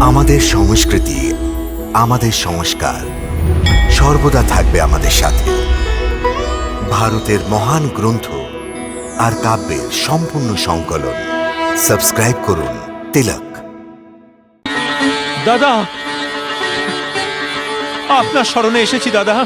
আমাদের সংস্কৃতি, আমাদের সংস্কার সর্বদা থাকবে আমাদের সাথে। ভারতের মহান গ্রন্থ আর কাব্যের সম্পূর্ণ সংকলন। সাবস্ক্রাইব করুন তিলক। দাদা, আপনার স্মরণে এসেছি দাদা।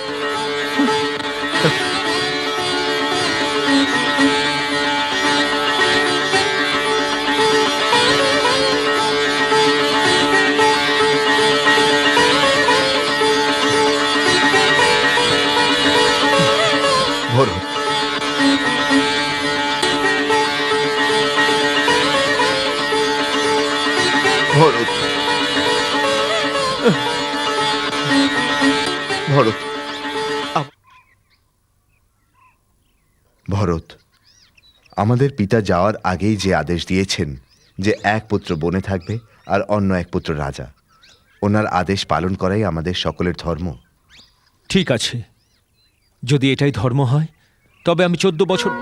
ভরত, ভরত, ভরত, ভরত, আমাদের পিতা যাওয়ার আগেই যে আদেশ দিয়েছেন যে এক পুত্র বনে থাকবে আর অন্য এক পুত্র রাজা, ওনার আদেশ পালন করাই আমাদের সকলের ধর্ম। ঠিক আছে, যদি এটাই ধর্ম হয় তবে আমি 14 বছর।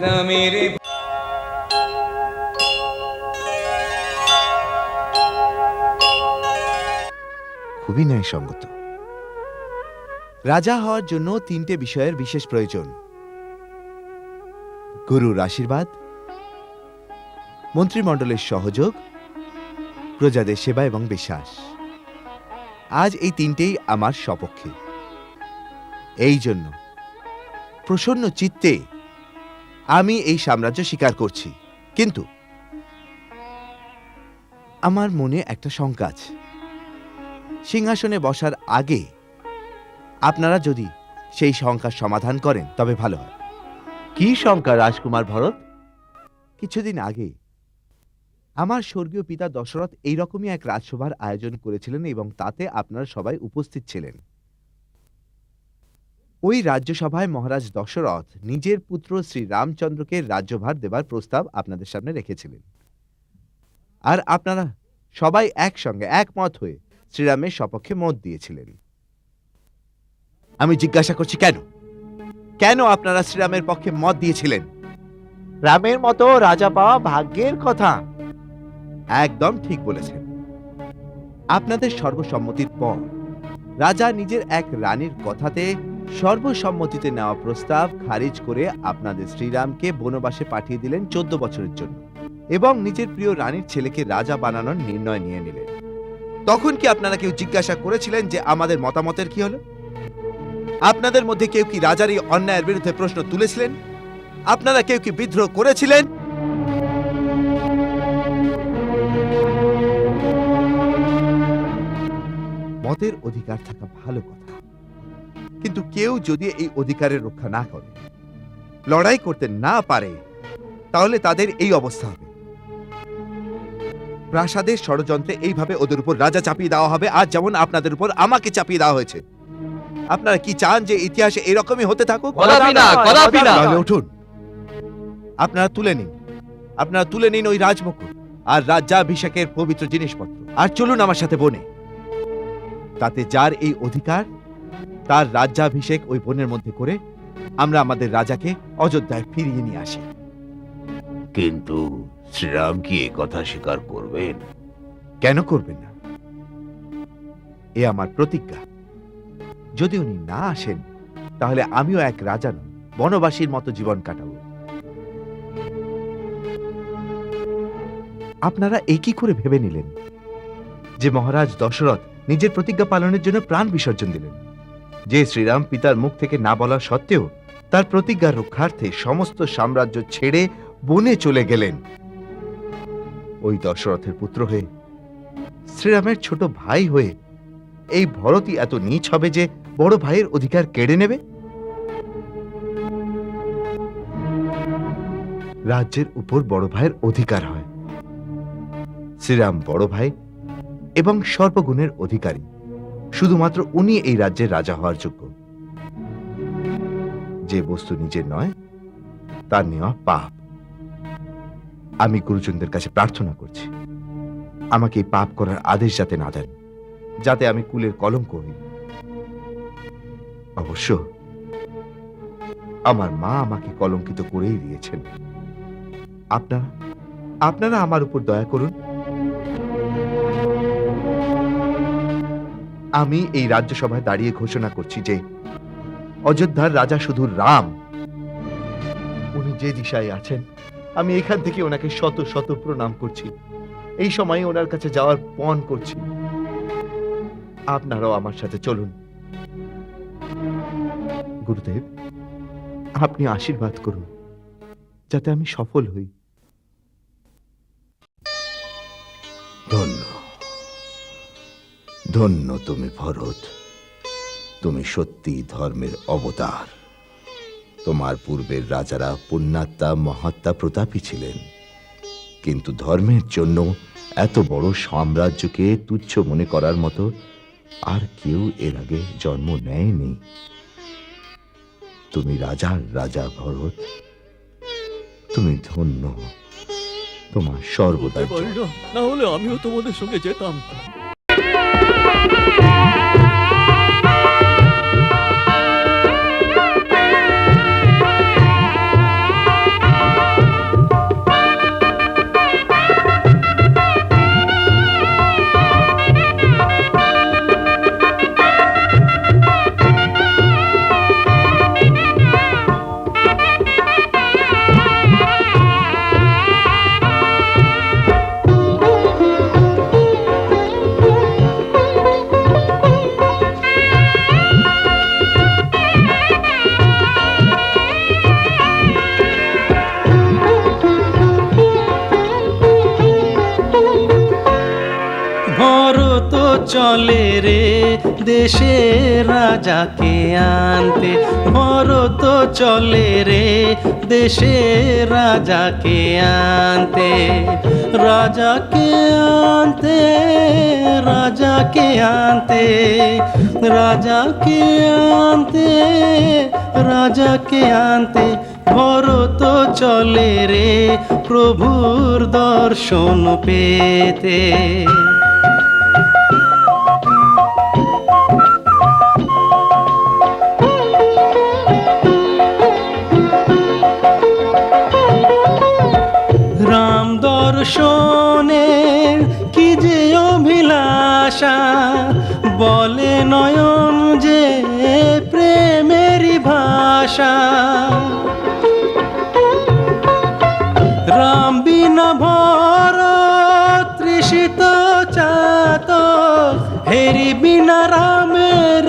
রামের খুবই ন্যায়সঙ্গত। রাজা হওয়ার জন্য 3টে বিষয়ের বিশেষ প্রয়োজন: গুরুর আশীর্বাদ, মন্ত্রিমণ্ডলের সহযোগ, প্রজাদের সেবা এবং বিশ্বাস। আজ এই 3টেই আমার সপক্ষে। এই জন্য প্রসন্ন চিত্তে আমি এই সাম্রাজ্য স্বীকার করছি। কিন্তু আমার মনে একটা শঙ্কা আছে। সিংহাসনে বসার আগে আপনারা যদি সেই শঙ্কার সমাধান করেন তবে ভালো হয়। কি শঙ্কা রাজকুমার ভরত? কিছুদিন আগে আমার স্বর্গীয় পিতা দশরথ এইরকমই এক রাজসভার আয়োজন করেছিলেন এবং তাতে আপনারা সবাই উপস্থিত ছিলেন। ওই রাজ্যসভায় মহারাজ দশরথ নিজের পুত্র শ্রী রামচন্দ্রকে রাজ্যভার দেবার প্রস্তাব আপনাদের সামনে রেখেছিলেন। আর আপনারা সবাই একসঙ্গে একমত হয়ে শ্রীরামের সপক্ষে মত দিয়েছিলেন। আমি জিজ্ঞাসা করছি, কেন কেন আপনারা শ্রীরামের পক্ষে মত দিয়েছিলেন? রামের মতো রাজা পাওয়া ভাগ্যের কথা। একদম ঠিক বলেছেন। আপনাদের সর্বসম্মতির পর রাজা নিজের এক রানীর কথাতে সর্বসম্মতিতে নেওয়া প্রস্তাব খারিজ করে আপনাদের শ্রীরামকে বনবাসে পাঠিয়ে দিলেন 14 বছরের জন্য এবং নিজের প্রিয় রানীর ছেলেকে রাজা বানানোর নির্ণয় নিয়ে নিলেন। তখন কি আপনারা কেউ জিজ্ঞাসা করেছিলেন যে আমাদের মতামতের কি হলো? আপনাদের মধ্যে কেউ কি রাজার এই অন্যায়ের বিরুদ্ধে প্রশ্ন তুলেছিলেন? আপনারা কেউ কি বিদ্রোহ করেছিলেন? মতের অধিকার থাকা ভালো কথা, কিন্তু কেউ যদি এই অধিকারের রক্ষা না করে, লড়াই করতে না পারে, তাহলে তাদের এই অবস্থা হবে। প্রাসাদের ষড়যন্ত্রে এইভাবে ওদের উপর রাজা চাপিয়ে দেওয়া হবে, আজ যেমন আপনাদের উপর আমাকে চাপিয়ে দেওয়া হয়েছে। আপনারা কি চান যে ইতিহাসে এরকমই হতে থাকুক? তাহলে উঠুন, আপনারা তুলে নিন ওই রাজমুকুট আর রাজ্যাভিষেকের পবিত্র জিনিসপত্র, আর চলুন আমার সাথে বনে। তাতে যার এই অধিকার, তার রাজ্যাভিষেক ওই বনের মধ্যে করে আমরা আমাদের রাজাকে অযোধ্যায় ফিরিয়ে নিয়ে আসি। কিন্তু শ্রীরাম কি কথা স্বীকার করবেন? কেন করবেন না? এ আমার প্রতিজ্ঞা। যদি উনি না আসেন, তাহলে আমিও এক রাজা নয়, বনবাসীর মতো জীবন কাটাবো। আপনারা একই করে ভেবে নিলেন যে মহারাজ দশরথ নিজের প্রতিজ্ঞা পালনের জন্য প্রাণ বিসর্জন দিলেন, যে শ্রীরাম পিতার মুখ থেকে না বলা সত্ত্বেও তার প্রতিজ্ঞা রক্ষার্থে সমস্ত সাম্রাজ্য ছেড়ে বনে চলে গেলেন। ওই দশরথের পুত্র হয়ে, শ্রীরামের ছোট ভাই হয়ে এই ভরতই এত নীচ হবে যে বড় ভাইয়ের অধিকার কেড়ে নেবে? রাজ্যের উপর বড় ভাইয়ের অধিকার হয়। শ্রীরাম বড় ভাই এবং সর্বগুণের অধিকারী। শুধুমাত্র উনি এই রাজ্যের রাজা হওয়ার যোগ্য। যে বস্তু নিজের নয় তার নেওয়া পাপ। আমি গুরুজনদের কাছে প্রার্থনা করছি, আমাকে এই পাপ করার আদেশ যাতে না দেন, যাতে আমি কুলের কলঙ্ক হই। অবশ্য আমার মা আমাকে কলঙ্কিত করেই দিয়েছেন। আপনারা আমার উপর দয়া করুন। আমি এই রাজ্যসভায় দাঁড়িয়ে ঘোষণা করছি যে অযোধ্যার রাজা শুধু রাম। উনি যে দিশায় আছেন, আমি এখান থেকে ওনাকে শত শত প্রণাম করছি। এই সময়ে ওনার কাছে যাওয়ার পণ করছি। আপনারাও আমার সাথে চলুন। গুরুদেব, আপনি আশীর্বাদ করুন যাতে আমি সফল হই। ধন্য ধন্য তুমি ভরত, তুমি সত্যি ধর্মের অবতার। তোমার পূর্বের রাজারা পুণ্যাত্মা মহাত্মা প্রতাপী ছিলেন, কিন্তু ধর্মের জন্য এত বড় সাম্রাজ্যকে তুচ্ছ মনে করার মতো আর কেউ এর আগে জন্ম নেয়নি। তুমি রাজার রাজা ভরত, তুমি ধন্য। তোমার সর্বদা জয়। না হলে আমিও তোমাদের সঙ্গে যেতাম। ভরত চলে রে দেশে রাজাকে আনতে, ভরত চলে রে দেশে রাজাকে আনতে, রাজাকে আনতে, রাজাকে আনতে, রাজাকে আনতে, রাজাকে আনতে। ভরত চলে রে প্রভুর দর্শন পেতে। রাম দর্শনের কি যে অভিলাষা, বলে নয়ন যে প্রেমেরই ভাষা। রাম বিনা ভরত তৃষিত চাত, হেরি বিনা রামের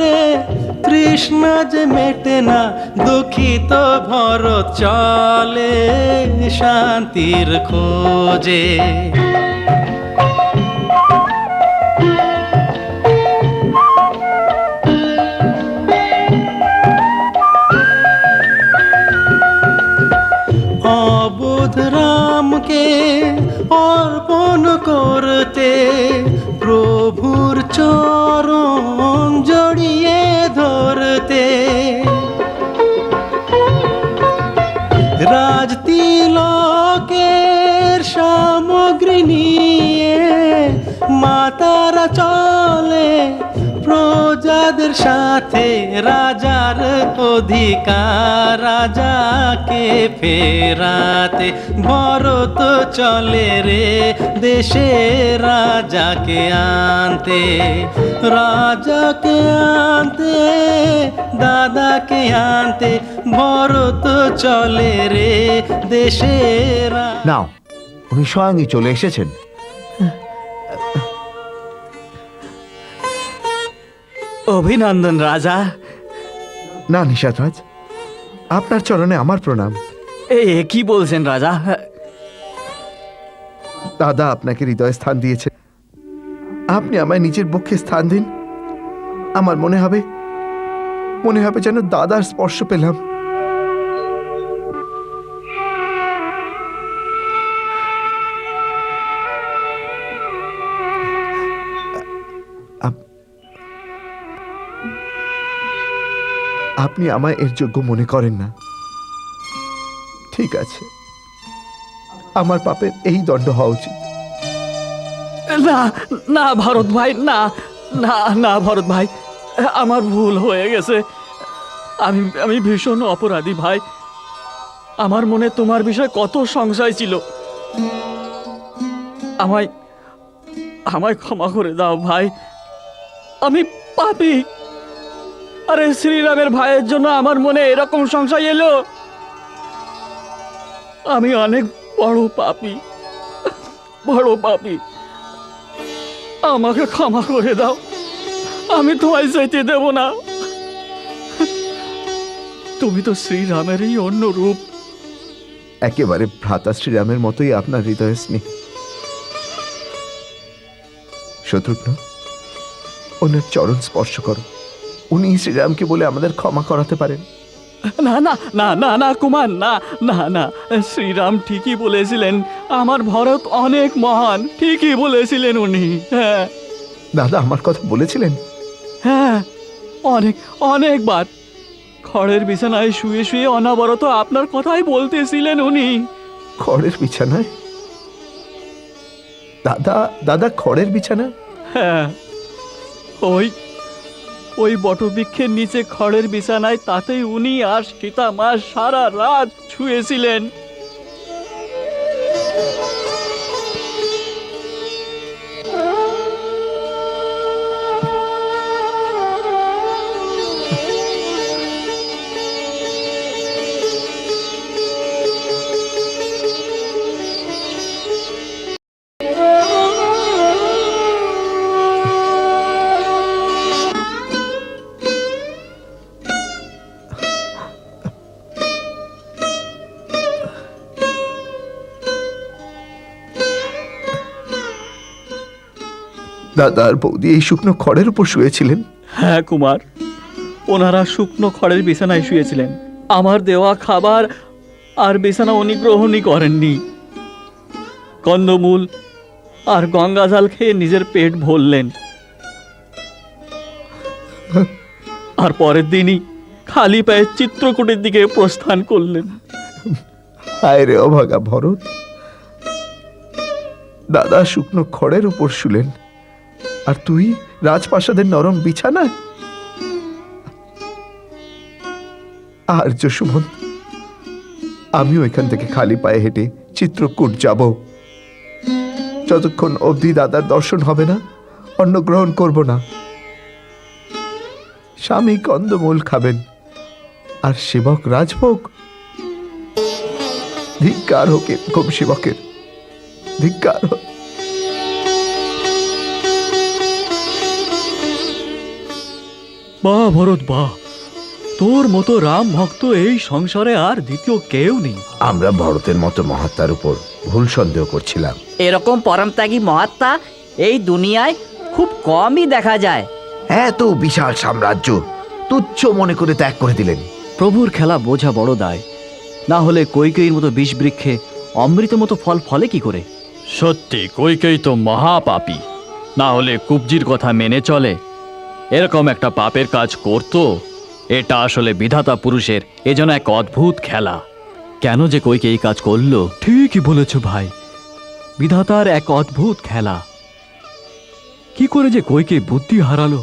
তৃষ্ণা যে মেটে না। দুঃখিত ভরত চলে শান্তির খোঁজে। অবোধ রামকে অর্পণ করতে, প্রভুর চরণ জড়িয়ে ধরতে, রাজতিলকের সামগ্রী নিয়ে মাতারা চলে প্রজাদের সাথে। রাজার অধিকার রাজাকে ফেরাতে, ভরত চলে রে দেশে রাজাকে আনতে, রাজাকে আনতে, দাদাকে আনতে। ভরত চলে রে দেশে নাও, উনি স্বয়ংই চলে এসেছেন। অভিনন্দন রাজা। না নিষাদরাজ, আপনার চরণে আমার প্রণাম। এ কি বলছেন রাজা? দাদা আপনাকে হৃদয়ে স্থান দিয়েছে, আপনি আমায় নিজের বক্ষে স্থান দিন। আমার মনে হবে যেন দাদার স্পর্শ পেলাম। আপনি আমায় এর যোগ্য মনে করেন না, ঠিক আছে, আমার পাপের এই দণ্ড হওয়া উচিত। না না ভরত ভাই, না না না ভরত ভাই, আমার ভুল হয়ে গেছে। আমি ভীষণ অপরাধী ভাই। আমার মনে তোমার বিষয়ে কত সংশয় ছিল। আমায় আমায় ক্ষমা করে দাও ভাই, আমি পাপী। আরে শ্রীরামের ভাইয়ের জন্য আমার মনে এরকম সংশয় এলো। আমি অনেক বড় পাপী, বড় পাপী। আমাকে ক্ষমা করে দাও, আমি তোমায় যেতে দেব না। তুমি তো শ্রীরামেরই অন্য রূপ। একেবারে ভ্রাতা শ্রীরামের মতোই আপনার হৃদয় স্নেহ। শত্রুঘ্ন, ওনার চরণ স্পর্শ করো। উনি শ্রীরামকে বলে আমাদের ক্ষমা করাতে পারেন। না না না না না কুমার, না না না, শ্রীরাম ঠিকই বলেছিলেন, আমার ভরত অনেক মহান, ঠিকই বলেছিলেন উনি। হ্যাঁ দাদা আমার কথা বলেছিলেন? হ্যাঁ, অনেক অনেকবার খড়ের বিছানায় শুয়ে শুয়ে অনবরত আপনার কথাই বলতেছিলেন উনি। খড়ের বিছানায়? দাদা দাদা খড়ের বিছানায়? হ্যাঁ, ওই ওই বটবৃক্ষের নিচে খড়ের বিছানায়, তাতেই উনি আর সীতা মা সারা রাত শুয়েছিলেন। দাদা আর বৌদি এই শুকনো খড়ের উপর শুয়েছিলেন? হ্যাঁ কুমার, ওনারা শুকনো খড়ের বিছানায় শুয়েছিলেন। আমার দেওয়া খাবার আর বিছানা উনি গ্রহণই করেননি। কন্দমূল আর গঙ্গা জল খেয়ে নিজের পেট ভরলেন, আর পরের দিনই খালি পায়ে চিত্রকূটের দিকে প্রস্থান করলেন। হায় রে অভাগা ভরত, দাদা শুকনো খড়ের উপর শুলেন আর তুই রাজপ্রাসাদের নরম বিছানায়। আর্য সুমন্ত, আমিও এখান থেকে খালি পায়ে হেঁটে চিত্রকূট যাব। যতক্ষণ অবধি দাদার দর্শন হবে না, অন্ন গ্রহণ করব না। স্বামী কন্দমূল খাবেন আর সেবক রাজভোগ। ধিক্কার হোক এরকম সেবকের, ধিক্কার হোক। বাহ ভরত বাহ, তোর মতো রাম ভক্ত এই সংসারে আর দ্বিতীয় কেউ নেই। আমরা ভরতের মতো মহাত্মার উপর ভুল সন্দেহ করছিলাম। এরকম পরমত্যাগী মহাত্মা এই দুনিয়ায় খুব কমই দেখা যায়। এত বিশাল সাম্রাজ্য তুচ্ছ মনে করে ত্যাগ করে দিলেন। প্রভুর খেলা বোঝা বড় দায়। না হলে কৈকেয়ীর মতো বিষ বৃক্ষে অমৃত মতো ফল ফলে কি করে? সত্যি কৈকেয়ী তো মহাপাপী, না হলে কুবজির কথা মেনে চলে এরকম একটা পাপের কাজ করত। এটা আসলে বিধাতা পুরুষের এজন্য এক অদ্ভুত খেলা। কেন যে কৈকেয়ী কাজ করলো? ঠিকই বলেছ ভাই, বিধাতার এক অদ্ভুত খেলা। কি করে যে কইকে বুদ্ধি হারালো?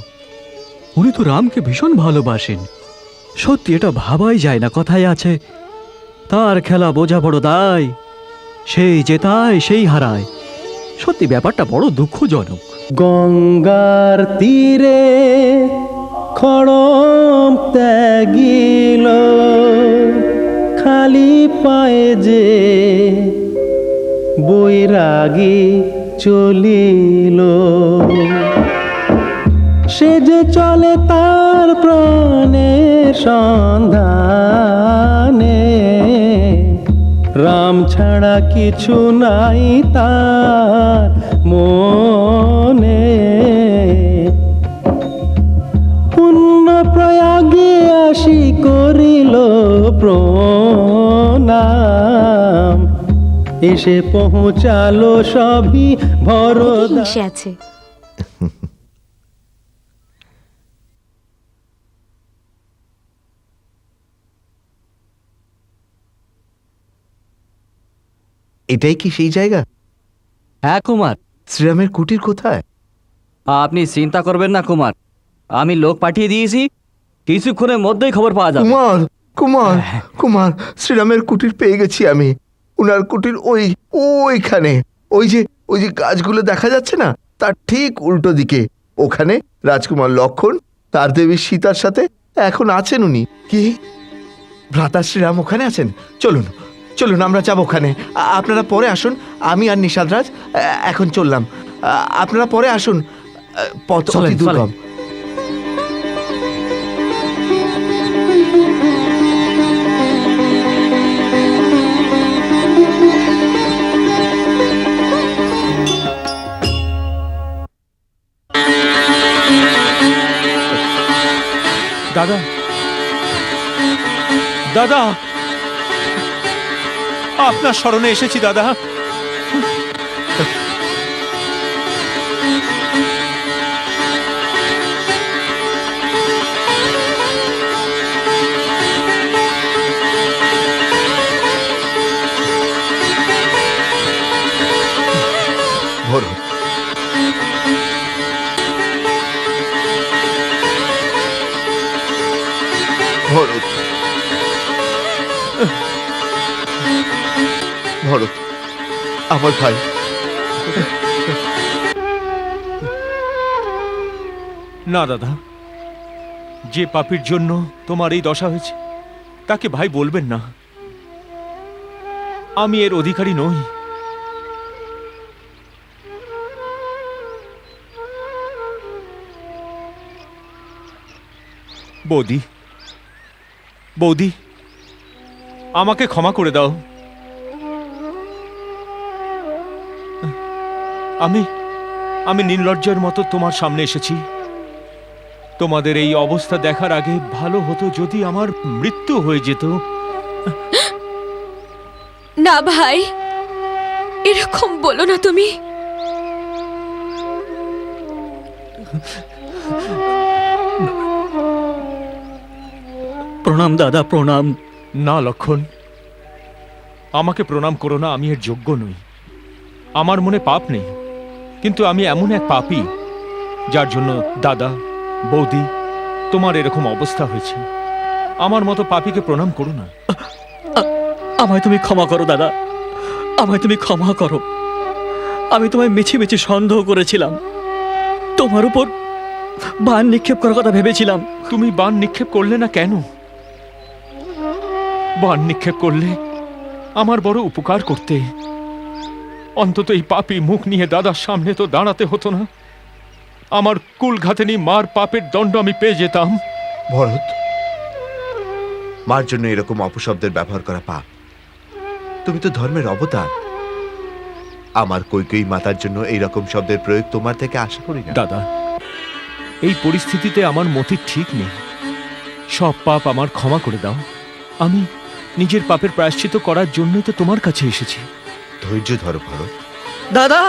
উনি তো রামকে ভীষণ ভালোবাসেন। সত্যি এটা ভাবাই যায় না। কথায় আছে, তার খেলা বোঝা বড় দায়, সেই জেতায় সেই হারায়। সত্যি ব্যাপারটা বড় দুঃখজনক। গঙ্গার তীরে খড়ম ত্যাগিল, খালি পায়ে যে বৈরাগী চলিল। সে যে চলে তার প্রাণের সন্ধানে, রাম ছাড়া কিছু নাই তার মনে। পুণ্য প্রয়াগে আসি করিল প্রণাম, এসে পৌঁছালো সবই ভরত। মিশে আছে। এটাই কি সেই জায়গা? হ্যাঁ কুমার, শ্রীরামের কুটির কোথায়? আপনি চিন্তা করবেন না কুমার, আমি লোক পাঠিয়ে দিয়েছি, কিছুক্ষণের মধ্যেই খবর পাওয়া যাবে। কুমার, কুমার কুমার, শ্রীরামের কুটির পেয়ে গেছি আমি। উনার কুটির ওইখানে, ওই যে গাছগুলো দেখা যাচ্ছে না, তার ঠিক উল্টো দিকে। ওখানে রাজকুমার লক্ষণ তার দেবী সীতার সাথে এখন আছেন উনি। কি, ভ্রাতা শ্রীরাম ওখানে আছেন? চলুন চলুন, আমরা যাব ওখানে। আপনারা পরে আসুন, আমি আর নিষাদরাজ এখন চললাম। আপনারা পরে আসুন, পথ চলেন, অতি দুর্গম। দাদা, দাদা, আপনার স্মরণে এসেছি দাদা। ভরত, ভরত, ভরত, আমার ভাই। না দাদা, যে পাপীর জন্য তোমার এই দশা হয়েছে তাকে ভাই বলবেন না। আমি এর অধিকারী নই। বৌদি, বৌদি, আমাকে ক্ষমা করে দাও। আমি নির্লজ্জের মতো তোমার সামনে এসেছি। তোমাদের এই অবস্থা দেখার আগে ভালো হতো যদি আমার মৃত্যু হয়ে যেত। না ভাই, এরকম বলো না তুমি। প্রণাম দাদা, প্রণাম। না লক্ষণ, আমাকে প্রণাম করো না, আমি এর যোগ্য নই। আমার মনে পাপ নেই, কিন্তু আমি এমন এক পাপী যার জন্য দাদা, বৌদি, তোমার এরকম অবস্থা হয়েছে। আমার মতো পাপীকে প্রণাম করো না। আমায় তুমি ক্ষমা করো দাদা, আমায় তুমি ক্ষমা করো। আমি তোমায় মিছি মিছি সন্দেহ করেছিলাম, তোমার উপর বান নিক্ষেপ করার কথা ভেবেছিলাম। তুমি বান নিক্ষেপ করলে না কেন? বান নিক্ষেপ করলে আমার বড় উপকার করতে। অন্তত এই পাপী মুখ নিয়ে দাদার সামনে তো দাঁড়াতে হতো না। আমার কুলঘাতিনী মার পাপের দণ্ড আমি পেয়ে যেতাম। ভরত, মার জন্য এরকম অপশব্দের ব্যবহার করা পাপ। তুমি তো ধর্মের অবতার। আমার কৈকেয়ী মাতার জন্য এইরকম শব্দের প্রয়োগ তোমার থেকে আশা করি না। দাদা, এই পরিস্থিতিতে আমার মতি ঠিক নেই। সব পাপ আমার ক্ষমা করে দাও। আমি নিজের পাপের প্রায়শ্চিত্ত করার জন্যই তো তোমার কাছে এসেছি। ধৈর্য ধরো ভরত। দাদা,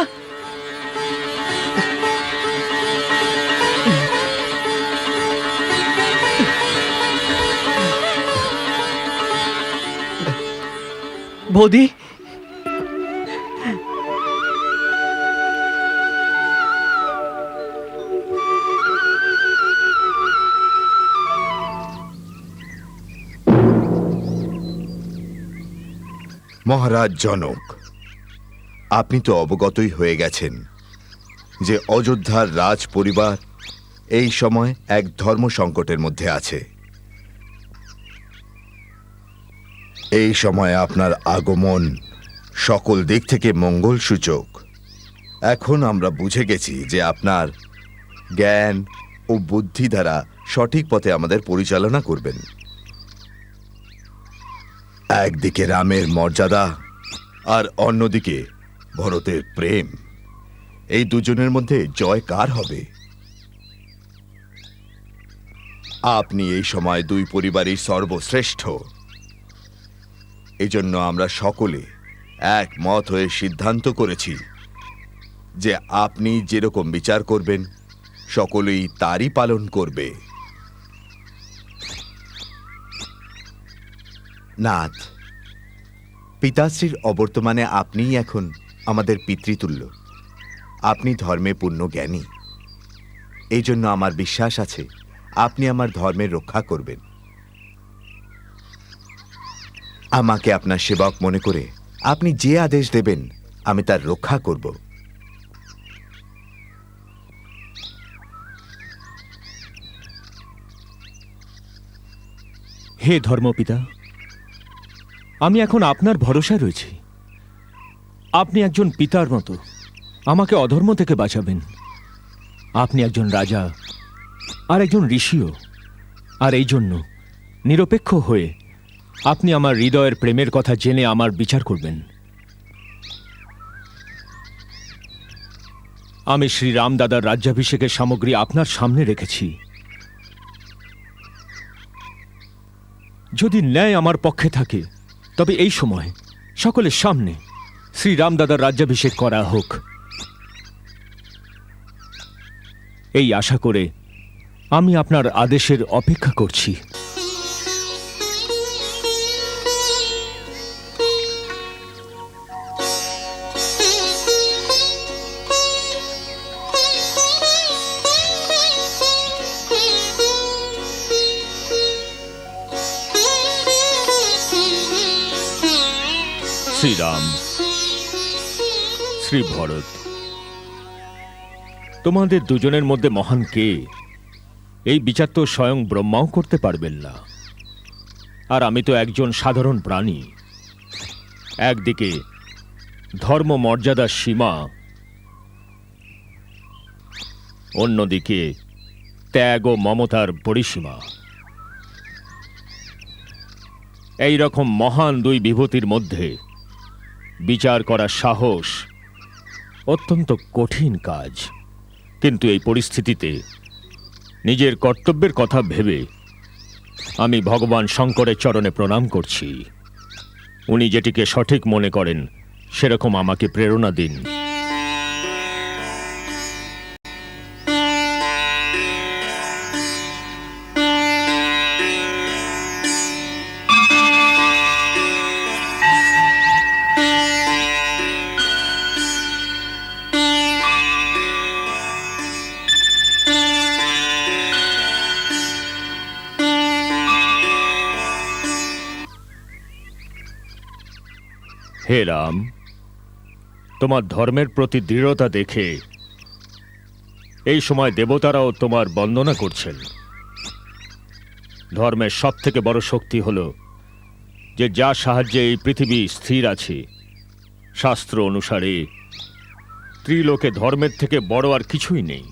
বৌদি, মহারাজ জনক, আপনি তো অবগতই হয়ে গেছেন যে অযোধ্যার রাজ পরিবার এই সময় এক ধর্ম সংকটের মধ্যে আছে। এই সময় আপনার আগমন সকল দিক থেকে মঙ্গল সূচক। এখন আমরা বুঝে গেছি যে আপনার জ্ঞান ও বুদ্ধি দ্বারা সঠিক পথে আমাদের পরিচালনা করবেন। একদিকে রামের মর্যাদা আর অন্যদিকে ভরতের প্রেম, এই দুজনের মধ্যে জয় কার হবে? আপনি এই সময় দুই পরিবারের সর্বশ্রেষ্ঠ। এজন্য আমরা সকলে একমত হয়ে সিদ্ধান্ত করেছি যে আপনি যেরকম বিচার করবেন সকলেই তারই পালন করবে। নাথ, পিতাশ্রীর অবর্তমানে আপনিই এখন আমাদের পিতৃতুল্য। আপনি ধর্মে পূর্ণ জ্ঞানী। এই জন্য আমার বিশ্বাস আছে আপনি আমার ধর্মের রক্ষা করবেন। আমাকে আপনার সেবক মনে করে আপনি যে আদেশ দেবেন আমি তার রক্ষা করব। হে ধর্মপিতা, আমি এখন আপনার ভরসায় রয়েছি। আপনি একজন পিতার মতো আমাকে অধর্ম থেকে বাঁচাবেন। আপনি একজন রাজা আর একজন ঋষিও, আর এই জন্য নিরপেক্ষ হয়ে আপনি আমার হৃদয়ের প্রেমের কথা জেনে আমার বিচার করবেন। আমি শ্রীরাম দাদার রাজ্যাভিষেকের সামগ্রী আপনার সামনে রেখেছি। যদি ন্যায় আমার পক্ষে থাকে তবে এই সময় সকলের সামনে শ্রীরাম দাদার রাজ্যাভিষেক করা হোক, এই আশা করে আমি আপনার আদেশের অপেক্ষা করছি। শ্রীরাম, শ্রী ভরত, তোমাদের দুজনের মধ্যে মহান কে, এই বিচার তো স্বয়ং ব্রহ্মাও করতে পারবেন না। আর আমি তো একজন সাধারণ প্রাণী। একদিকে ধর্ম মর্যাদার সীমা, অন্যদিকে ত্যাগ ও মমতার পরিসীমা। এই রকম মহান দুই বিভূতির মধ্যে বিচার করার সাহস অত্যন্ত কঠিন কাজ। কিন্তু এই পরিস্থিতিতে নিজের কর্তব্যের কথা ভেবে আমি ভগবান শঙ্করের চরণে প্রণাম করছি। উনি যেটিকে সঠিক মনে করেন সেরকম আমাকে প্রেরণা দিন। হে রাম, তোমার ধর্মের প্রতি দৃঢ়তা দেখে এই সময় দেবতারাও তোমার বন্দনা করছেন। ধর্মের সব থেকে বড় শক্তি হল যে যার সাহায্যে এই পৃথিবী স্থির আছে। শাস্ত্র অনুসারে ত্রিলোকে ধর্মের থেকে বড় আর কিছুই নেই,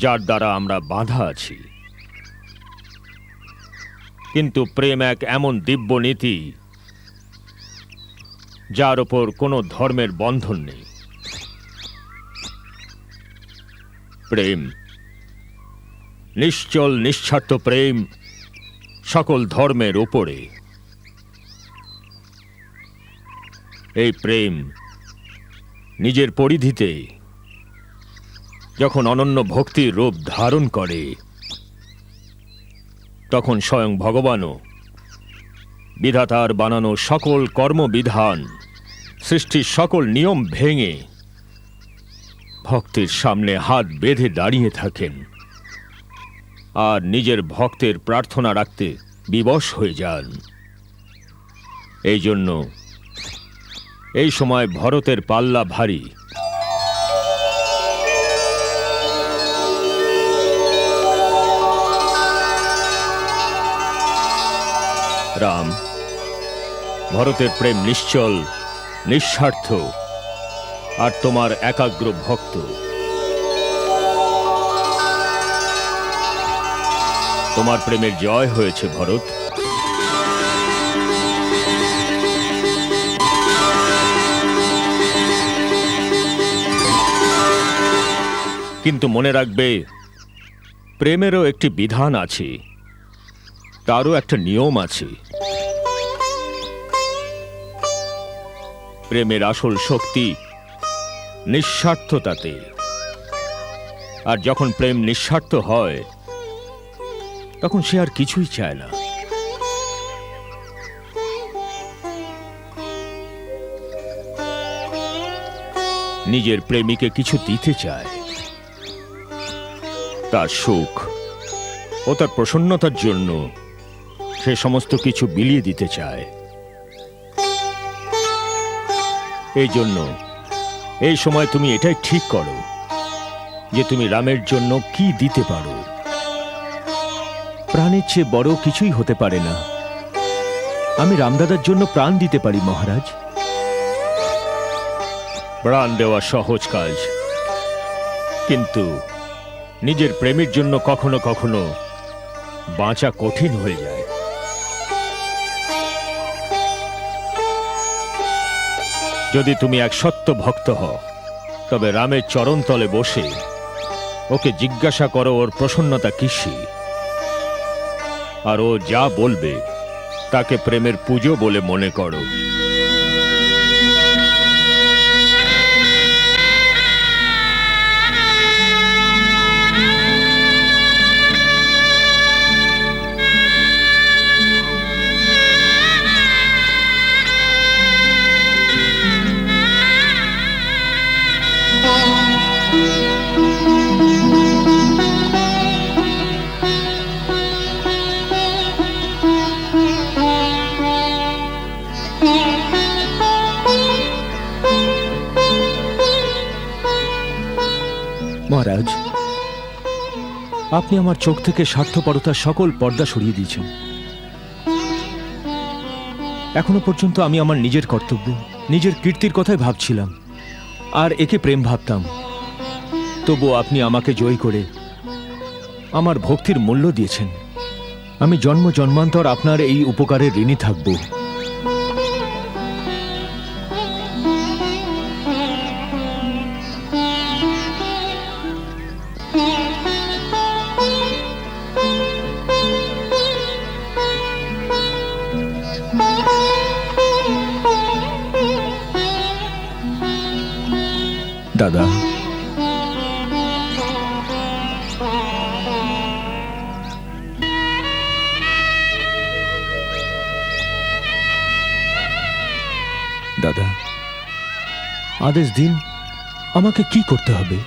যার দ্বারা আমরা বাঁধা আছি। কিন্তু প্রেম এক এমন দিব্য নীতি যার ওপর কোনো ধর্মের বন্ধন নেই। প্রেম, নিশ্চল নিঃস্বার্থ প্রেম সকল ধর্মের ওপরে। এই প্রেম নিজের পরিধিতে যখন অনন্য ভক্তির রূপ ধারণ করে তখন স্বয়ং ভগবানও বিধাতার বানানো সকল কর্মবিধান, সৃষ্টির সকল নিয়ম ভেঙে ভক্তের সামনে হাত বেঁধে দাঁড়িয়ে থাকেন আর নিজের ভক্তের প্রার্থনা রাখতে বিবশ হয়ে যান। এই জন্য এই সময় ভরতের পাল্লা ভারী। রাম, ভরতের প্রেম নিশ্চল, নিঃস্বার্থ আর তোমার একাগ্র ভক্ত। তোমার প্রেমের জয় হয়েছে ভরত। কিন্তু মনে রাখবে, প্রেমেরও একটি বিধান আছে, তারও একটা নিয়ম আছে। প্রেমের আসল শক্তি নিঃস্বার্থতাতে। আর যখন প্রেম নিঃস্বার্থ হয় তখন সে আর কিছুই চায় না। নিজের প্রেমিকে কিছু দিতে চায়, তার সুখ ও তার প্রসন্নতার জন্য সে সমস্ত কিছু বিলিয়ে দিতে চায়। এই জন্য এই সময় তুমি এটাই ঠিক করো যে তুমি রামের জন্য কি দিতে পারো। প্রাণের চেয়ে বড় কিছুই হতে পারে না। আমি রামদাদার জন্য প্রাণ দিতে পারি মহারাজ। প্রাণ দেওয়া সহজ কাজ, কিন্তু নিজের প্রেমের জন্য কখনো কখনো বাঁচা কঠিন হয়ে যায়। যদি তুমি এক সত্য ভক্ত হও, তবে রামের চরণ তলে বসে ওকে জিজ্ঞাসা করো ওর প্রসন্নতা কিসে, আর ও যা বলবে তাকে প্রেমের পুজো বলে মনে করো। মহারাজ, আপনি আমার চোখ থেকে স্বার্থপরতার সকল পর্দা সরিয়ে দিয়েছেন। এখনো পর্যন্ত আমি আমার নিজের কর্তব্য, নিজের কীর্তির কথাই ভাবছিলাম, আর একে প্রেম ভাবতাম। তবু আপনি আমাকে জয় করে আমার ভক্তির মূল্য দিয়েছেন। আমি জন্ম জন্মান্তর আপনার এই উপকারের ঋণী থাকব। দাদা, দাদা, আদেশ দিন আমাকে কি করতে হবে?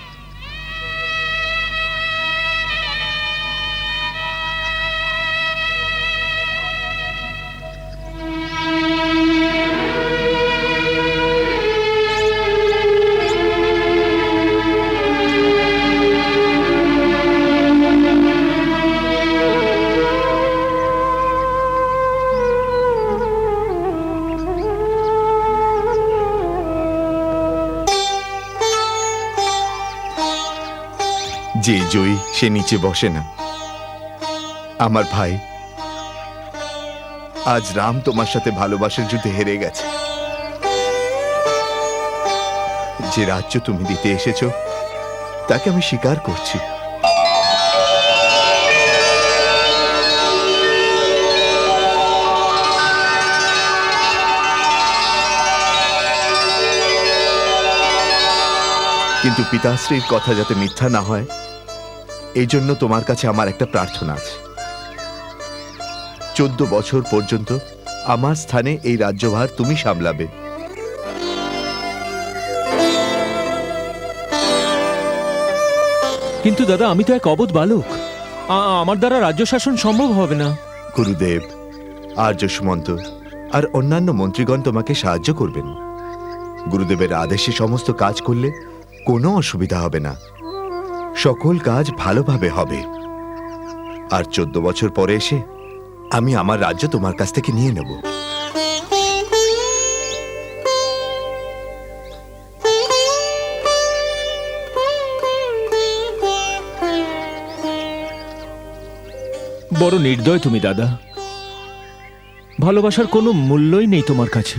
যে জয়ী সে নিচে বসে না। আমার ভাই, আজ রাম তোমার সাথে ভালোবাসার যুদ্ধে হেরে গেছে। যে রাজ্য তুমি দিতে এসেছো তাকে আমি স্বীকার করছি। কিন্তু পিতাশ্রীর কথা যাতে মিথ্যা না হয়, এই জন্য তোমার কাছে আমার একটা প্রার্থনা আছে। 14 বছর পর্যন্ত আমার স্থানে এই রাজ্যভার তুমি সামলাবে। কিন্তু দাদা, আমি তো এক অবোধ বালক, আমার দ্বারা রাজ্য শাসন সম্ভব হবে না। গুরুদেব, আর্য সুমন্ত আর অন্যান্য মন্ত্রীগণ তোমাকে সাহায্য করবেন। গুরুদেবের আদেশে সমস্ত কাজ করলে কোনো অসুবিধা হবে না। সকল কাজ ভালোভাবে হবে। আর 14 বছর পরে এসে আমি আমার রাজ্য তোমার কাছ থেকে নিয়ে নেব। বড় নির্দয় তুমি দাদা। ভালোবাসার কোনো মূল্যই নেই তোমার কাছে।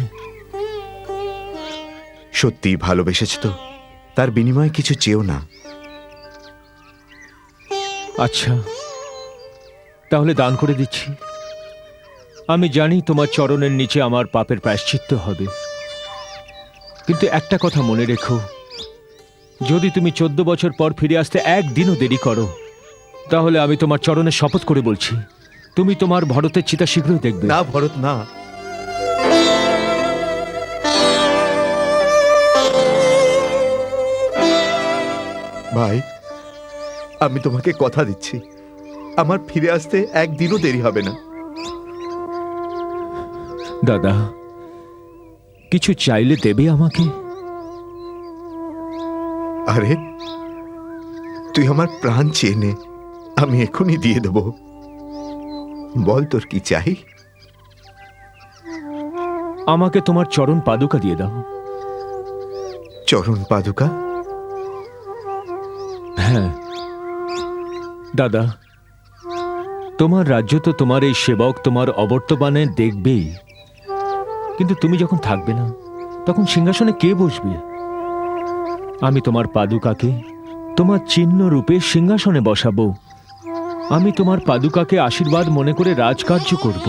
সত্যি ভালোবেসেছ তো, তার বিনিময়ে কিছু চেও না। আচ্ছা, তাহলে দান করে দিচ্ছি। আমি জানি তোমার চরণের নিচে আমার পাপের প্রায়শ্চিত্ত হবে, কিন্তু একটা কথা মনে রেখো, যদি তুমি 14 বছর পর ফিরে আসতে একদিনও দেরি করো, তাহলে আমি তোমার চরণে শপথ করে বলছি, তুমি তোমার ভরতের চিতা শীঘ্রই দেখবে। না ভরত, না। ভাই, আমি তোমাকে কথা দিচ্ছি, আমার ফিরে আসতে একদিনও দেরি হবে না। দাদা, কিছু চাইলে দেবে আমাকে? আরে, তুই আমার প্রাণ চেয়ে নে, আমি এখনই দিয়ে দেব। বল তোর কি চাই? আমাকে তোমার চরণ পাদুকা দিয়ে দাও। চরণ পাদুকা? হ্যাঁ দাদা, তোমার রাজ্য তো তোমার এই সেবক তোমার অবর্তমানে দেখবেই, কিন্তু তুমি যখন থাকবে না তখন সিংহাসনে কে বসবে? আমি তোমার পাদুকাকে তোমার চিহ্ন রূপে সিংহাসনে বসাবো। আমি তোমার পাদুকাকে আশীর্বাদ মনে করে রাজকার্য করব।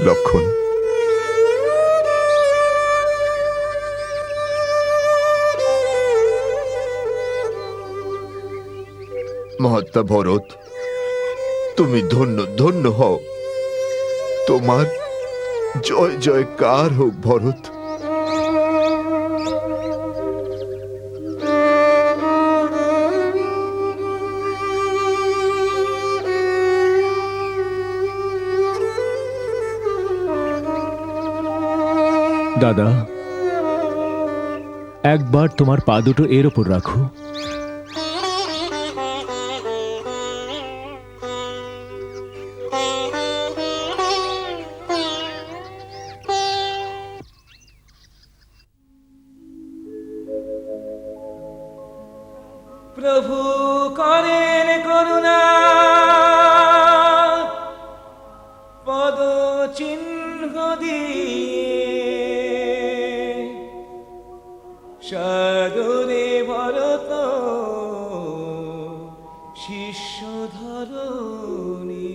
লক্ষণ, মহাত্মা ভরত, তুমি ধন্য ধন্য হও। তোমার জয় জয়কার হোক ভরত। দাদা, একবার তোমার পা দুটো এর ওপর রাখো। প্রভু করেন করুণা, পদ চিহ্ন দিয়ে সাদরে ভরত শিষ্য ধরণী।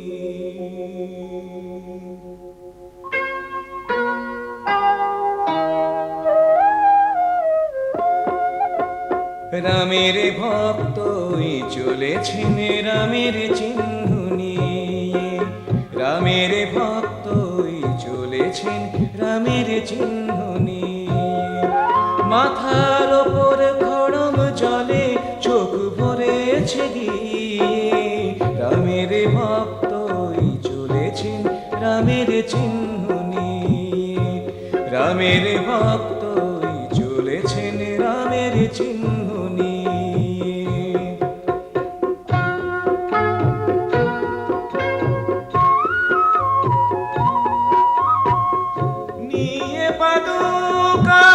রামের ভক্তই চলেছেন রামের চিহ্ন নিয়ে, রামের ভক্তই চলেছেন রামের চিহ্ন নিয়ে। মাথার ওপর খড়ম জলে চোখ ভরেছে দিয়ে, রামের ভক্তই চলেছেন রামের চিহ্ন নিয়ে, রামের ভক্তই চলেছেন রামের চিহ্ন নিয়ে। নিয়ে পাদুকা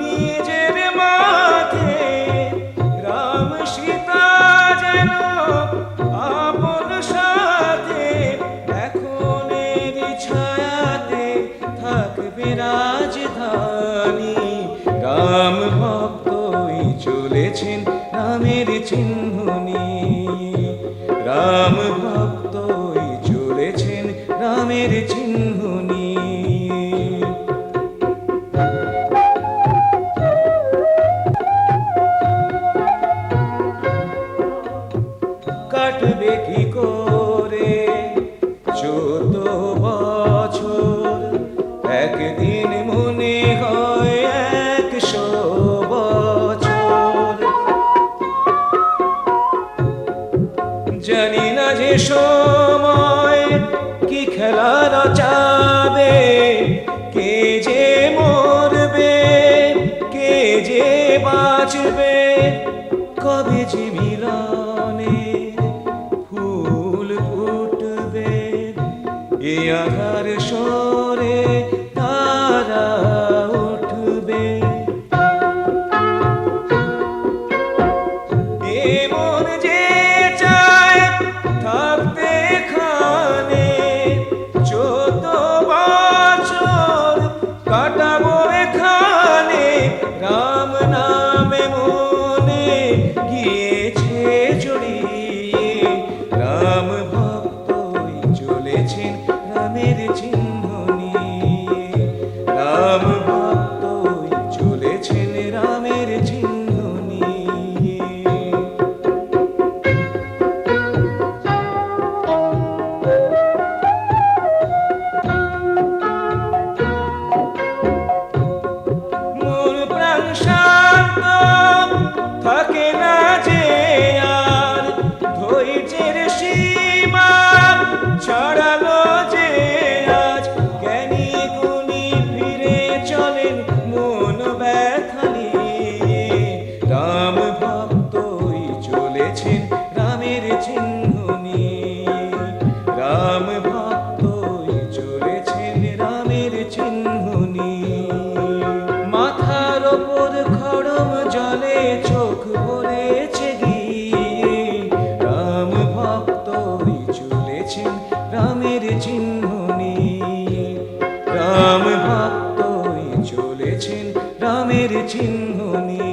নিজের মাথে, রাম সীতা যেন আপন সাথে, এখন এর ছায়াতে থাকবে রাজধানী। রাম ভক্তই চলেছেন রামের চিহ্ন নিয়ে, রাম ভক্তই চলেছেন রামের চিহ্ন নিয়ে। কাটবে কি করে 14 বছর, একদিন মনে হয় 100 বছর। জানি না যে সময় কি খেলা রচাবে, কে যে মরবে কে যে বাঁচবে, কবে যে মিলনে ফুল ফুটবে, এ আধার সরে তারা উঠবে। এমন যে চায় থাকতে এখানে 14 বছর কাটাবো এখানে, রাম নামে মনে গিয়েছে জড়িয়ে। রাম ভক্তই চলেছেন রামের চিহ্ন নিয়ে, রাম রামের চিহ্ন নিয়ে। মন প্রাণ শান্ত থাকে না যে আর, ধৈর্যের সীমা ছাড়ালো যে আজ, জ্ঞানী গুণী ফিরে চলেন মন ব্যথা নিয়ে। রাম ভক্তই চলেছেন রামের চিহ্ন নিয়ে, রাম ভক্তই চলেছেন রামের চিহ্ন নিয়ে। মাথার ওপর খড়ম জলে চোখ ভরেছে গিয়ে, রাম ভক্তই চলেছেন রামের চিহ্ন নিয়ে, রাম ভক্তই চলেছেন রামের চিহ্ন নিয়ে।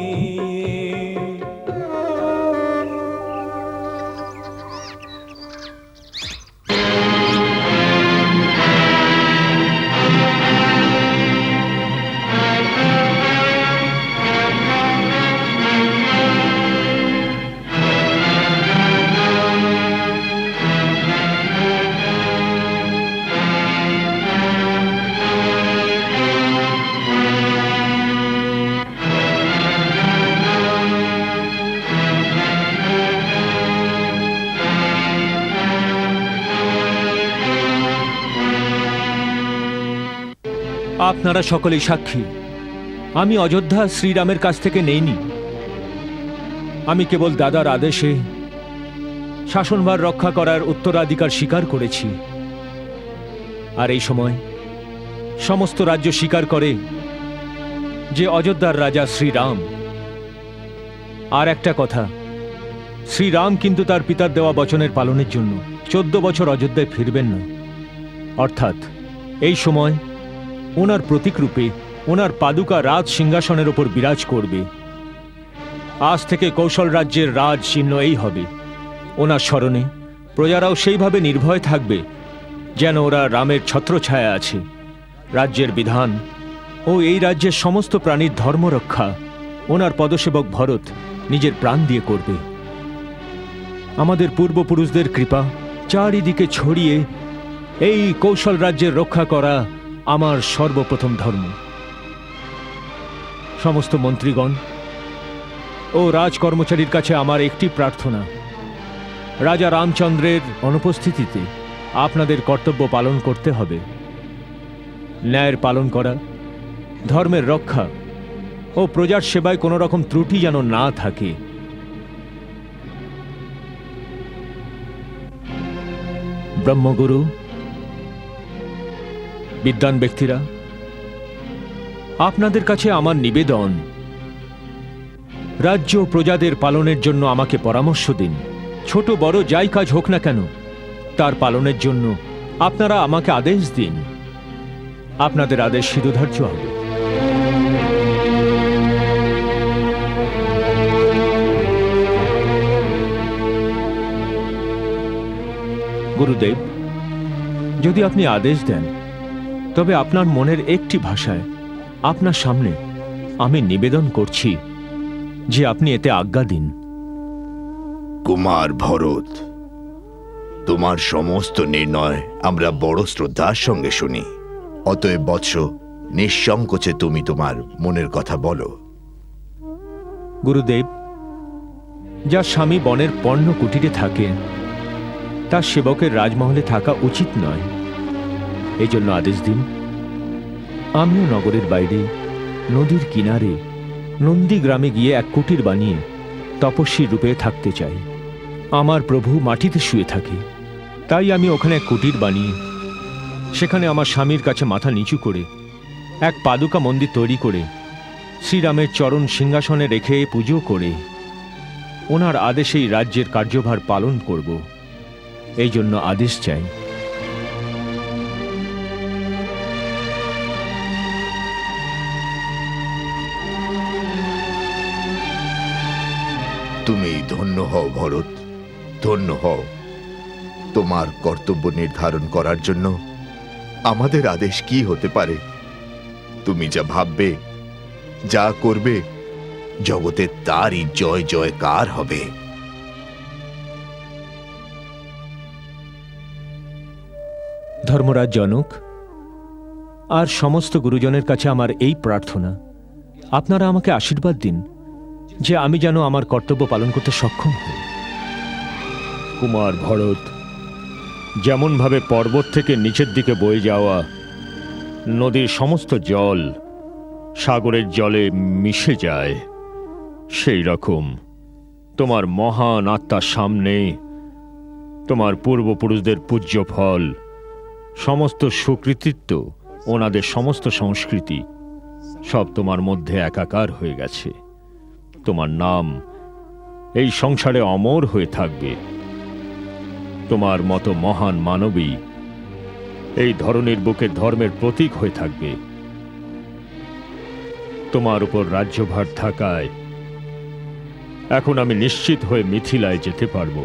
আপনারা সকলেই সাক্ষী, আমি অযোধ্যা শ্রীরামের কাছ থেকে নেইনি। আমি কেবল দাদার আদেশে শাসনভার রক্ষা করার উত্তরাধিকার স্বীকার করেছি। আর এই সময় সমস্ত রাজ্য স্বীকার করে যে অযোধ্যার রাজা শ্রীরাম। আর একটা কথা, শ্রীরাম কিন্তু তার পিতার দেওয়া বচনের পালনের জন্য 14 বছর অযোধ্যায় ফিরবেন না। অর্থাৎ এই সময় ওনার প্রতীকরূপে ওনার পাদুকা রাজ সিংহাসনের ওপর বিরাজ করবে। আজ থেকে কৌশল রাজ্যের রাজ চিহ্ন এই হবে। ওনার স্মরণে প্রজারাও সেইভাবে নির্ভয় থাকবে যেন ওরা রামের ছত্রছায়া আছে। রাজ্যের বিধান ও এই রাজ্যের সমস্ত প্রাণীর ধর্ম রক্ষা ওনার পদসেবক ভরত নিজের প্রাণ দিয়ে করবে। আমাদের পূর্বপুরুষদের কৃপা চারিদিকে ছড়িয়ে এই কৌশল রাজ্যের রক্ষা করা আমার সর্বপ্রথম ধর্ম। সমস্ত মন্ত্রীগণ ও রাজকর্মচারীর কাছে আমার একটি প্রার্থনা, রাজা রামচন্দ্রের অনুপস্থিতিতে আপনাদের কর্তব্য পালন করতে হবে। ন্যায়ের পালন করা, ধর্মের রক্ষা ও প্রজার সেবায় কোনো রকম ত্রুটি যেন না থাকে। ব্রহ্মগুরু, বিদ্বান ব্যক্তিরা, আপনাদের কাছে আমার নিবেদন, রাজ্য ও প্রজাদের পালনের জন্য আমাকে পরামর্শ দিন। ছোট বড় যাই কাজ হোক না কেন, তার পালনের জন্য আপনারা আমাকে আদেশ দিন। আপনাদের আদেশ শিরোধার্য হবে। গুরুদেব, যদি আপনি আদেশ দেন তবে আপনার মনের একটি ভাষায় আপনার সামনে আমি নিবেদন করছি যে আপনি এতে আজ্ঞা দিন। কুমার ভরত, তোমার সমস্ত নির্ণয় আমরা বড় শ্রদ্ধার সঙ্গে শুনি। অতএব বৎস, নিঃসংকোচে তুমি তোমার মনের কথা বলো। গুরুদেব, যার স্বামী বনের পর্ণ কুটিরে থাকে তার সেবকের রাজমহলে থাকা উচিত নয়। এই জন্য আদেশ দিন আমিও নগরের বাইরে নদীর কিনারে নন্দী গ্রামে গিয়ে এক কুটির বানিয়ে তপস্বী রূপে থাকতে চাই। আমার প্রভু মাটিতে শুয়ে থাকে, তাই আমি ওখানে এক কুটির বানিয়ে সেখানে আমার স্বামীর কাছে মাথা নিচু করে এক পাদুকা মন্দির তৈরি করে শ্রীরামের চরণ সিংহাসনে রেখে পুজো করে ওনার আদেশেই রাজ্যের কার্যভার পালন করব। এই জন্য আদেশ চাই। তুমি ধন্য হও ভরত, ধন্য হও। তোমার কর্তব্য নির্ধারণ করার জন্য আমাদের আদেশ কি হতে পারে? তুমি যা ভাববে, যা করবে, জগতে তারই জয় জয়কার হবে। ধর্মরাজ জনক আর সমস্ত গুরুজনের কাছে আমার এই প্রার্থনা, আপনারা আমাকে আশীর্বাদ দিন যে আমি যেন আমার কর্তব্য পালন করতে সক্ষম হই। কুমার ভরত যেমনভাবে পর্বত থেকে নিচের দিকে বয়ে যাওয়া নদীর সমস্ত জল সাগরের জলে মিশে যায়, সেই রকম তোমার মহান আত্মার সামনে তোমার পূর্বপুরুষদের পূজ্য ফল, সমস্ত সুকৃতিত্ব, ওনাদের সমস্ত সংস্কৃতি সব তোমার মধ্যে একাকার হয়ে গেছে। তোমার নাম এই সংসারে অমর হয়ে থাকবে। তোমার মতো মহান মানবী এই ধরনের বুকে ধর্মের প্রতীক হয়ে থাকবে। তোমার উপর রাজ্যভার থাকায় এখন আমি নিশ্চিত হয়ে মিথিলায় যেতে পারব।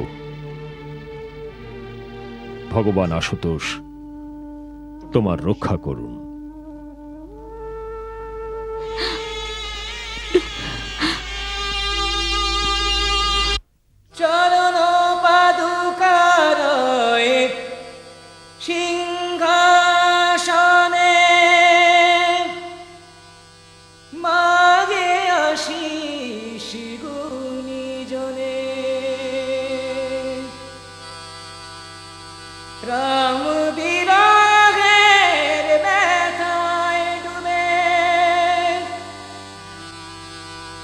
ভগবান আশুতোষ তোমার রক্ষা করুন। চরণ পাদুকারয়ে সিংহাসনে মাগে আশিস গুণীজনে। রাম বিরহের ব্যথায় ডুবে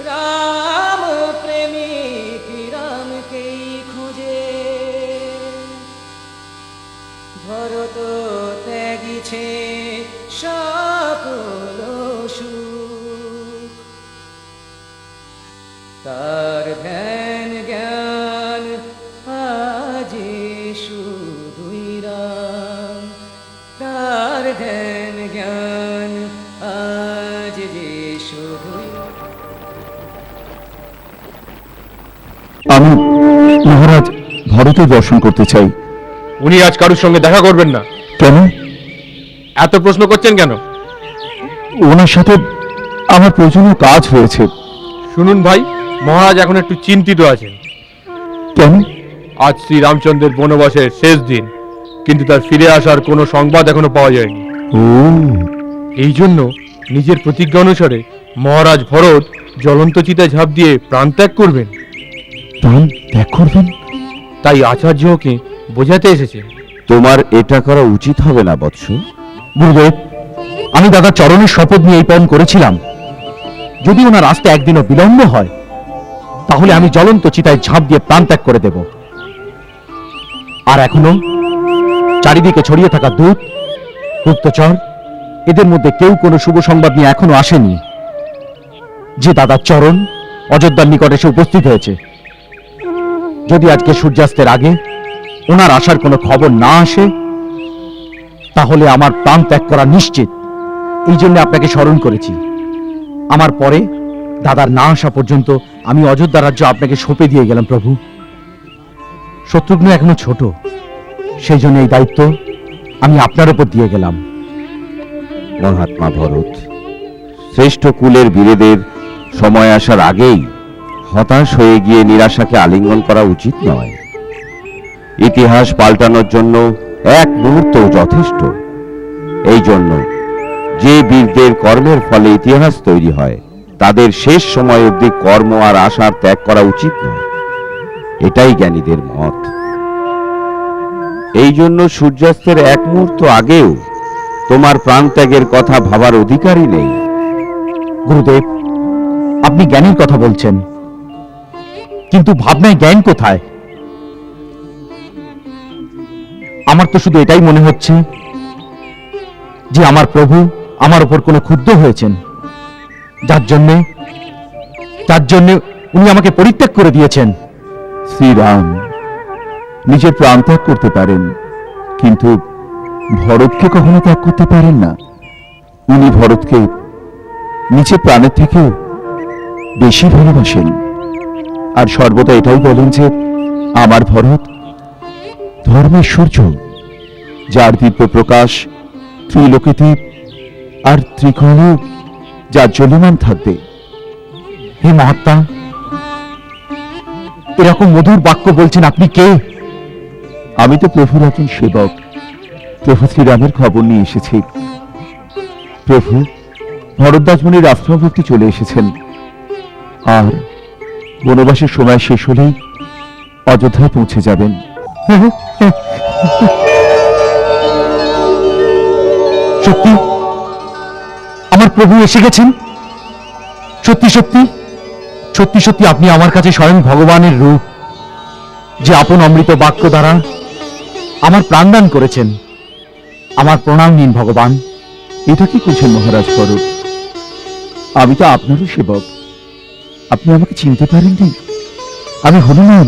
রাম প্রেমিক রামকেই খোঁজে। ভরত ত্যাগিছে সকল সুখ, তার ধ্যান জ্ঞান আজ শুধুই রাম, তার ধ্যান জ্ঞান আজ যে শুধুই। আমি মহারাজ ভরতের দর্শন করতে চাই। উনি আজ কারুর সঙ্গে দেখা করবেন না। কেন? এত প্রশ্ন করছেন কেন? ওনার সাথে আমার প্রয়োজনীয় কাজ হয়েছে। শুনুন ভাই, মহারাজ এখন একটু চিন্তিত আছেন। কেন? আজ শ্রী রামচন্দ্রের বনবাসের শেষ দিন, কিন্তু তার ফিরে আসার কোনো সংবাদ এখনো পাওয়া যায়নি। ও, এই জন্য নিজের প্রতিজ্ঞা অনুসারে মহারাজ ভরত জ্বলন্ত চিতায় ঝাঁপ দিয়ে প্রাণ ত্যাগ করবেন। প্রাণ ত্যাগ করবেন? তাই আচার্যকে বোঝাতে এসেছেন। তোমার এটা করা উচিত হবে না বৎস। গুরুদেব, আমি দাদা চরণের শপথ নিয়ে এই পণ করেছিলাম, যদি ওনার আসতে একদিনও বিলম্ব হয় তাহলে আমি জ্বলন্ত চিতায় ঝাঁপ দিয়ে প্রাণ ত্যাগ করে দেব। আর এখনো চারিদিকে ছড়িয়ে থাকা দূত, গুপ্তচর, এদের মধ্যে কেউ কোনো শুভ সংবাদ নিয়ে এখনো আসেনি যে দাদা চরণ অযোধ্যার নিকটে এসে উপস্থিত হয়েছে। যদি আজকে সূর্যাস্তের আগে ওনার আসার কোনো খবর না আসে তাহলে আমার প্রাণ ত্যাগ করা নিশ্চিত। এই জন্য আপনাকে স্মরণ করেছি। আমার পরে দাদার না আসা পর্যন্ত আমি অযোধ্যা রাজ্য আপনাকে সঁপে দিয়ে গেলাম প্রভু। শত্রুঘ্ন এখনো ছোট, সেই জন্য এই দায়িত্ব আমি আপনার উপর দিয়ে গেলাম। মহাত্মা ভরত, শ্রেষ্ঠ কুলের বীরেদের সময় আসার আগেই হতাশ হয়ে গিয়ে নিরাশাকে আলিঙ্গন করা উচিত নয়। ইতিহাস পাল্টানোর জন্য এক মুহূর্ত যথেষ্ট। এই জন্য যে বীরদের কর্মের ফলে ইতিহাস তৈরি হয় তাদের শেষ সময় অবধি কর্ম আর আশার ত্যাগ করা উচিত নয়, এটাই জ্ঞানীদের মত। এই জন্য সূর্যাস্তের এক মুহূর্ত আগেও তোমার প্রাণ ত্যাগের কথা ভাবার অধিকারই নেই। গুরুদেব, আপনি জ্ঞানের কথা বলছেন, কিন্তু ভাবনায় জ্ঞান কোথায়? আমার তো শুধু এটাই মনে হচ্ছে যে আমার প্রভু আমার উপর কোনো ক্ষুব্ধ হয়েছেন, যার জন্য উনি আমাকে পরিত্যাগ করে দিয়েছেন। শ্রীরাম নিজের প্রাণ ত্যাগ করতে পারেন, কিন্তু ভরতকে কখনো ত্যাগ করতে পারেন না। উনি ভরতকে নিজের প্রাণের থেকেও বেশি ভালোবাসেন, আর সর্বদা এটাই বলেন যে আমার ভরত ধর্মের সূর্য, যার দিব্য প্রকাশ ত্রিলোকেতে আর ত্রিকোণে যা জ্বলমান থাকবে। হে মহাত্মা, এরকম মধুর বাক্য বলছেন আপনি কে? আমি তো প্রভুর একজন সেবক, প্রভু শ্রীরামের খবর নিয়ে এসেছি। প্রভু ভরদ্বাজ মুনির আশ্রমভক্তি চলে এসেছেন, আর বনবাসের সময় শেষ হলেই অযোধ্যায় পৌঁছে যাবেন। সত্যি আমার প্রভু এসে গেছেন? সত্যি সত্যি সত্যি সত্যি আপনি আমার কাছে স্বয়ং ভগবানের রূপ, যে আপন অমৃত বাক্য দ্বারা আমার প্রাণদান করেছেন। আমার প্রণাম নিন ভগবান। এটা কি করছেন মহারাজ ভরত? আমি তো আপনারও সেবক, আপনি আমাকে চিনতে পারেননি? আমি হনুমান।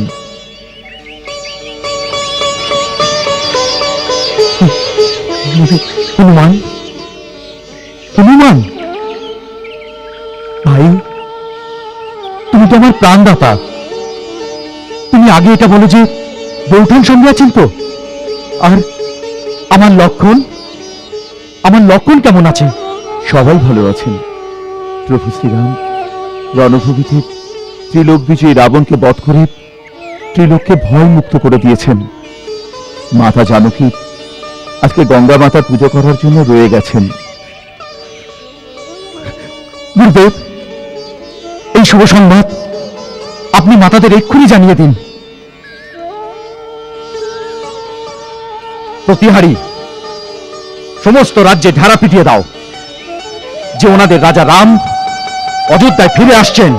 হনুমান? হনুমান ভাই, তুমি তো আমার প্রাণদাতা। তুমি আগে এটা বলো যে বৌঠান সঙ্গে আছেন তো? আর আমার লক্ষণ, আমার লক্ষণ কেমন আছে? সবাই ভালো আছেন। প্রভু শ্রীরাম রণভূমিতে ত্রিলোক বিজয়ী রাবণকে বধ করে ত্রিলোককে ভয় মুক্ত করে দিয়েছেন। মাতা জানকী আজকে গঙ্গা মাতার পুজো করার জন্য রয়ে গেছেন। গুরুদেব, এই শুভ সংবাদ আপনি মাতাদের এক্ষুনি জানিয়ে দিন। প্রতিহারী, সমস্ত রাজ্যে ঢাড়া পিটিয়ে দাও যে ওনাদের রাজা রাম অযোধ্যায় ফিরে আসছেন।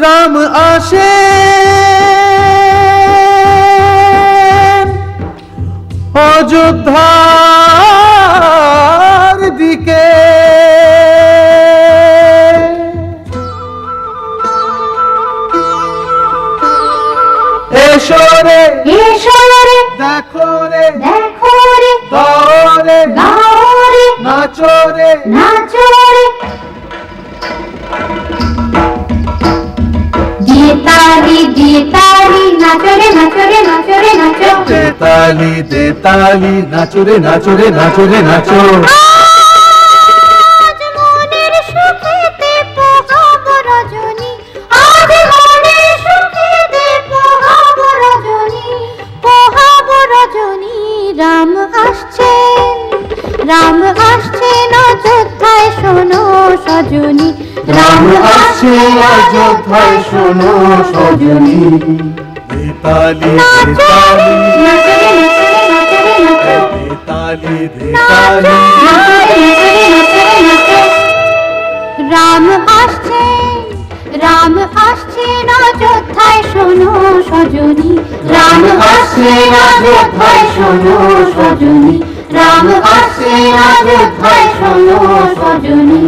রাম আসে অযোধ্যার দিকে, এসো রে দেখো রে গাও রে নাচো রে দে তালি নাচো রে নাচো রে নাচো রে নাচো। রাম আসছেন অযোধ্যায় শোনো সজনী, রাম আসছে অযোধ্যায় শোনো সজনী। দে তালি রাম আসছেন অযোধ্যায় শোনো সজনী, রাম আসছেন অযোধ্যায় শোনো সজনী, রাম আসছেন অযোধ্যায় শোনো সজনী।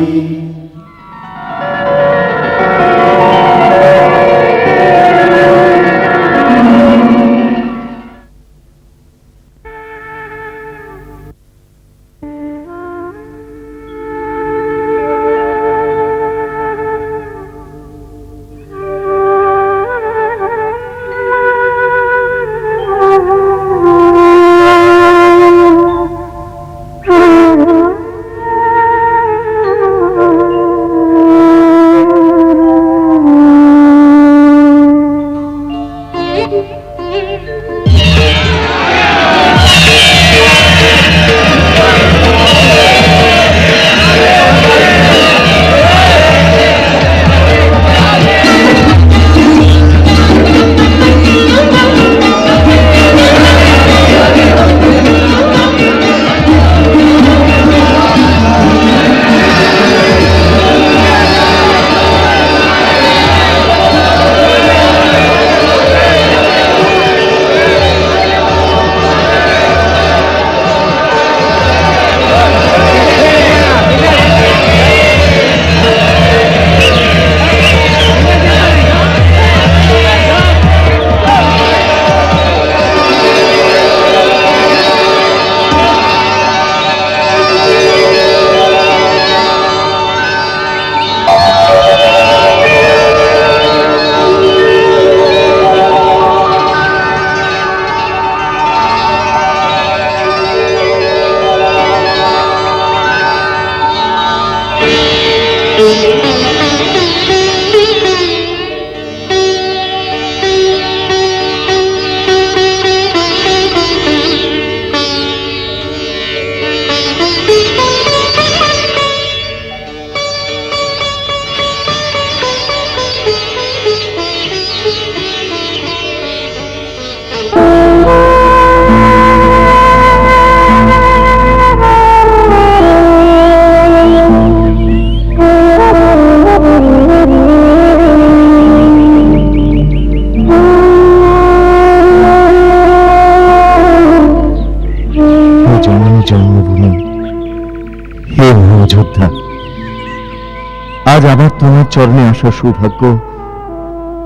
আবার তোমার চরণে আসার সৌভাগ্য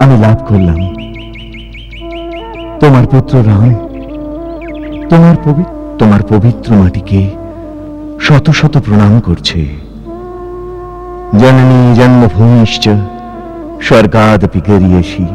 আমি লাভ করলাম। তোমার পুত্র রাম তোমার পবিত্র মাটিকে শত শত প্রণাম করছে। জননী জন্মভূমিশ্চ স্বর্গাদপি গরীয়সী।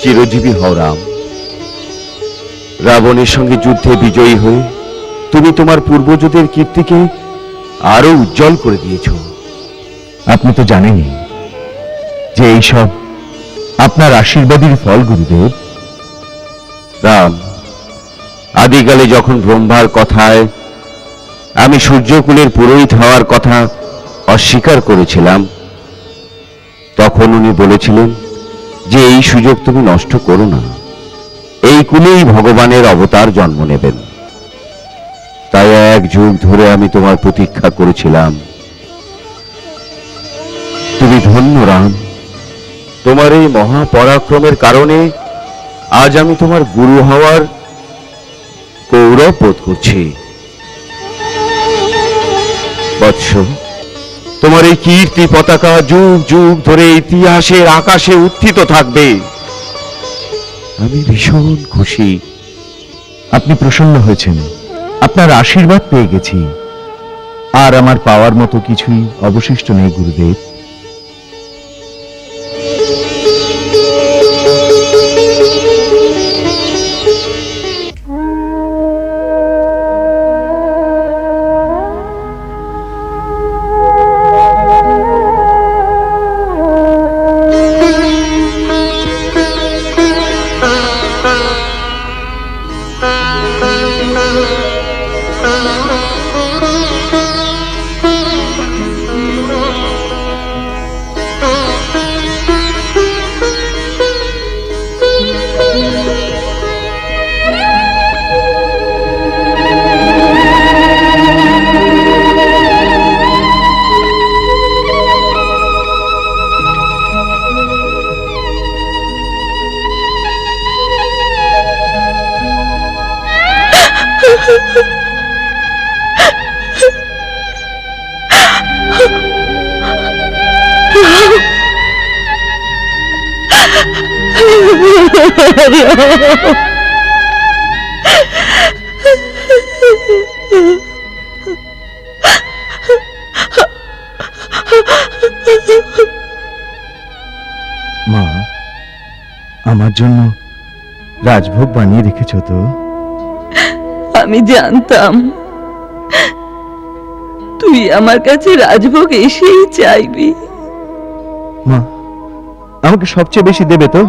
চিরজীবী হও রাম। রাবণের সঙ্গে যুদ্ধে বিজয়ী হয়ে তুমি তোমার পূর্বজদের কীর্তিকে আরো উজ্জ্বল করে দিয়েছ। আপনি তো জানেনই যে এইসব আপনার আশীর্বাদের ফল, গুরুদেব। রাম, আদিকালে যখন ব্রহ্মার কথায় আমি সূর্যকুলের পুরোহিত হওয়ার কথা অস্বীকার করেছিলাম, তখন উনি বলেছিলেন যে এই সুযোগ তুমি নষ্ট করো না, এই কুলেই ভগবানের অবতার জন্ম নেবেন। তাই 1 যুগ ধরে আমি তোমার প্রতীক্ষা করেছিলাম। তুমি ধন্য রাম, তোমার এই মহাপরাক্রমের কারণে আজ আমি তোমার গুরু হওয়ার গৌরব বোধ করছি। বৎস, তোমার এই কীর্তি পতাকা যুগ যুগ ধরে ইতিহাসের আকাশে উত্থিত থাকবে। আমি ভীষণ খুশি। আপনি প্রসন্ন হয়েছেন, আপনার আশীর্বাদ পেয়ে গেছি। আর আমার পাওয়ার মতো কিছুই অবশিষ্ট নেই, গুরুদেব। মা, আমার জন্য রাজভোগ বানিয়ে রেখেছ তো? আমি জানতাম তুই আমার কাছে রাজভোগ এসেই চাইবি। মা, আমাকে সবচেয়ে বেশি দেবে তো?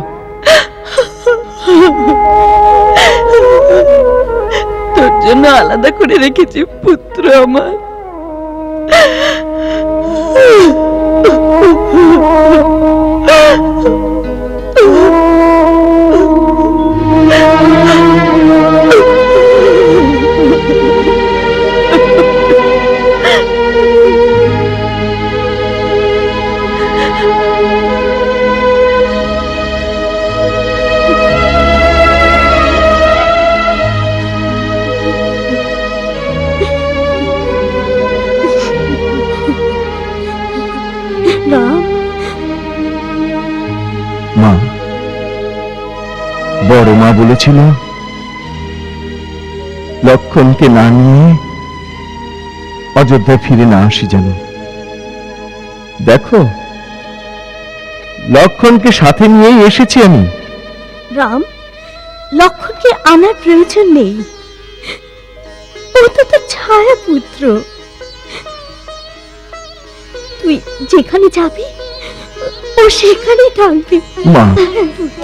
তোর জন্য আলাদা করে রেখেছি পুত্র আমার। মা, বড় মা বলেছিল লক্ষণকে না নিয়ে অযোধ্যায় ফিরে না আসি যেন। দেখো, লক্ষণকে সাথে নিয়েই এসেছি আমি। রাম, লক্ষণকে আনার প্রয়োজন নেই, ও তো তোর ছায়া পুত্র। তুই যেখানে যাবি ও সেখানেই থাকবে। মা, পুত্র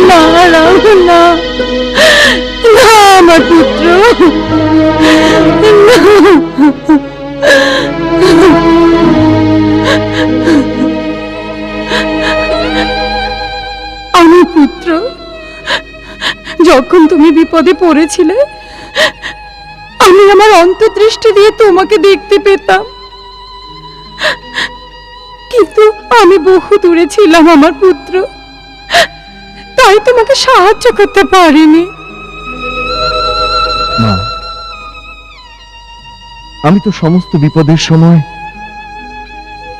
না রাম, না না আমার পুত্র, আমার পুত্র, যখন তুমি বিপদে পড়েছিলে আমি আমার অন্তর্দৃষ্টি দিয়ে তোমাকে দেখতে পেতাম, কিন্তু আমি বহু দূরে ছিলাম আমার পুত্র, তাই তোমাকে সাহায্য করতে পারিনি। মা, আমি তো সমস্ত বিপদের সময়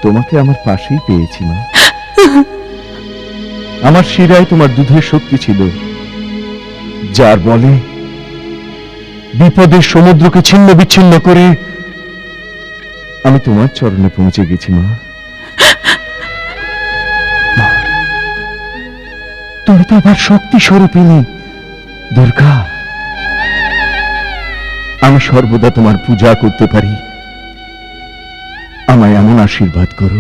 তোমাকে আমার পাশেই পেয়েছি মা। আমার শিরায় তোমার দুধের শক্তি ছিল, যার বলে বিপদের সমুদ্রকে ছিন্ন বিচ্ছিন্ন করে আমি তোমার চরণে পৌঁছে গেছি মা। মা, তুমি তো আবার শক্তি স্বরূপিনী দুর্গা। আমি সর্বদা তোমার পূজা করতে পারি, আমায় এমন আশীর্বাদ করো।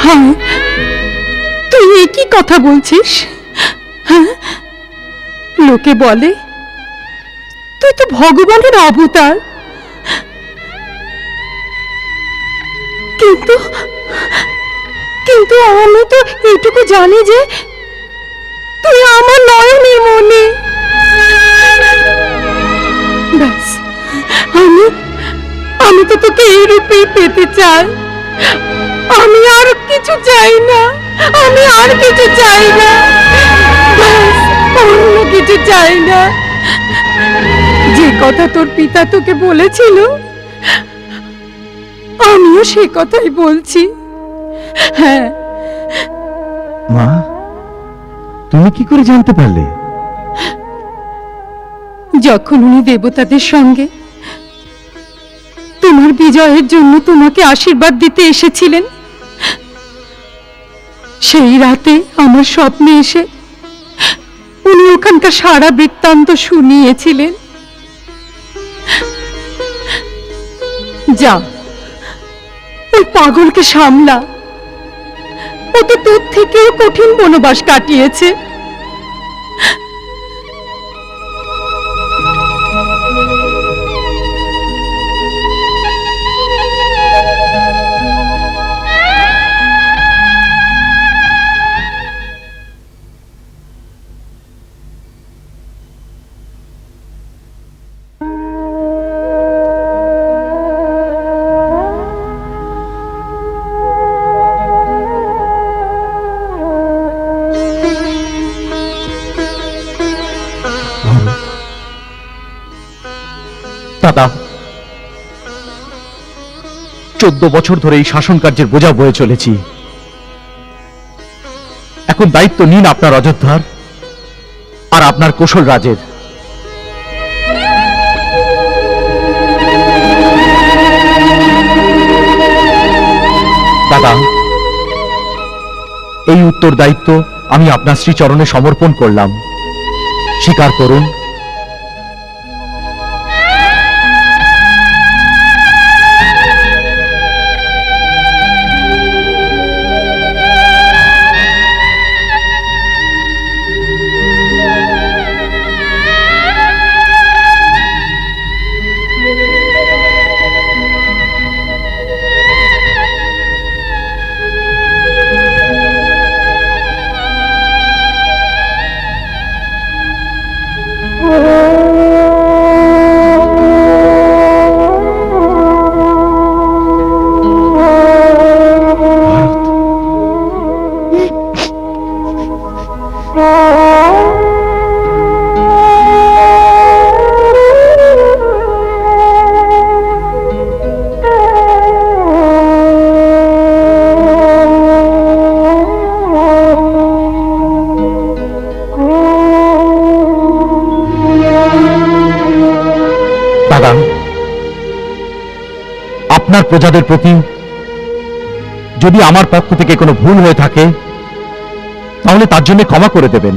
হ্যাঁ, তুই একই কথা বলছিস? হ্যাঁ, লোকে বলে তুই তো ভগবানের অবতার, কিন্তু কিন্তু আমি তো এইটুকু জানি যে তুই আমার নয়নের মনে। ব্যাস, আমি তো তোকে এই রূপেই পেতে চাই, আমি আর কিছু চাই না, আমি আর কিছু চাই না, ব্যাস, অন্য কিছু চাই না। যে কথা তোর পিতা তোকে বলেছিল আমিও সে কথাই বলছি। হ্যাঁ। মা, তুমি কি করে জানতে পারলে? যখন উনি দেবতাদের সঙ্গে তোমার বিজয়ের জন্য তোমাকে আশীর্বাদ দিতে এসেছিলেন, সেই রাতে আমার স্বপ্নে এসে উনি ওখানকার সারা বৃত্তান্ত শুনিয়েছিলেন। যা, ওই পাগলকে সামলা, ও তো তোর থেকেও কঠিন বনবাস কাটিয়েছে। দাদা, 14 বছর ধরে এই শাসন কার্যের বোঝা বয়ে চলেছি। এখন দায়িত্ব নিন আপনার অযোধ্যার আর আপনার কৌশল রাজের। দাদা, এই উত্তর দায়িত্ব আমি আপনার শ্রীচরণে সমর্পণ করলাম, স্বীকার করুন। আপনার প্রজাদের প্রতি যদি আমার পক্ষ থেকে কোনো ভুল হয়ে থাকে তাহলে তার জন্য ক্ষমা করে দেবেন।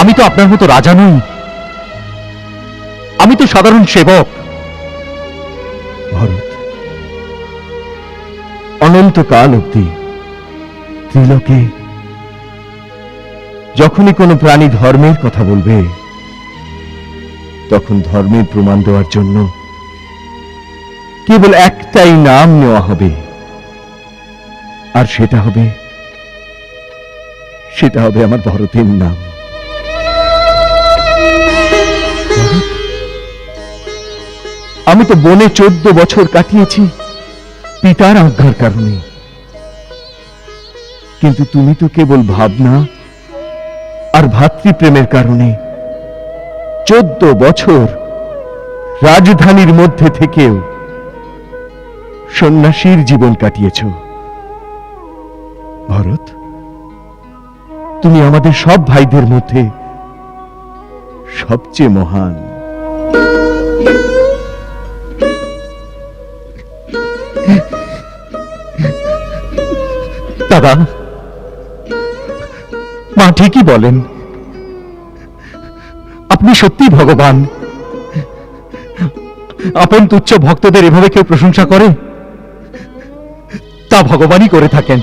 আমি তো আপনার মতো রাজা নই, আমি তো সাধারণ সেবক। ভরত, অনন্তকাল অবধি ত্রিলোকে যখনই কোনো প্রাণী ধর্মের কথা বলবে, তখন ধর্মের প্রমাণ দেওয়ার জন্য কেবল একটাই নাম নেওয়া হবে, আর সেটা হবে আমার ভরতের নাম। আমি তো বনে 14 বছর কাটিয়েছি পিতার আজ্ঞার কারণে, কিন্তু তুমি তো কেবল ভাবনা আর ভাতৃপ্রেমের কারণে 14 বছর রাজধানীর মধ্যে থেকেও সন্ন্যাসীর জীবন কাটিয়েছ। ভরত, তুমি আমাদের সব ভাইদের মধ্যে সবচেয়ে মহান। দাদা, মা ঠিকই বলেন, আপনি সত্যি ভগবান। আপন তুচ্ছ ভক্তদের এভাবে কেউ প্রশংসা করে, তা ভগবানই করে থাকেন।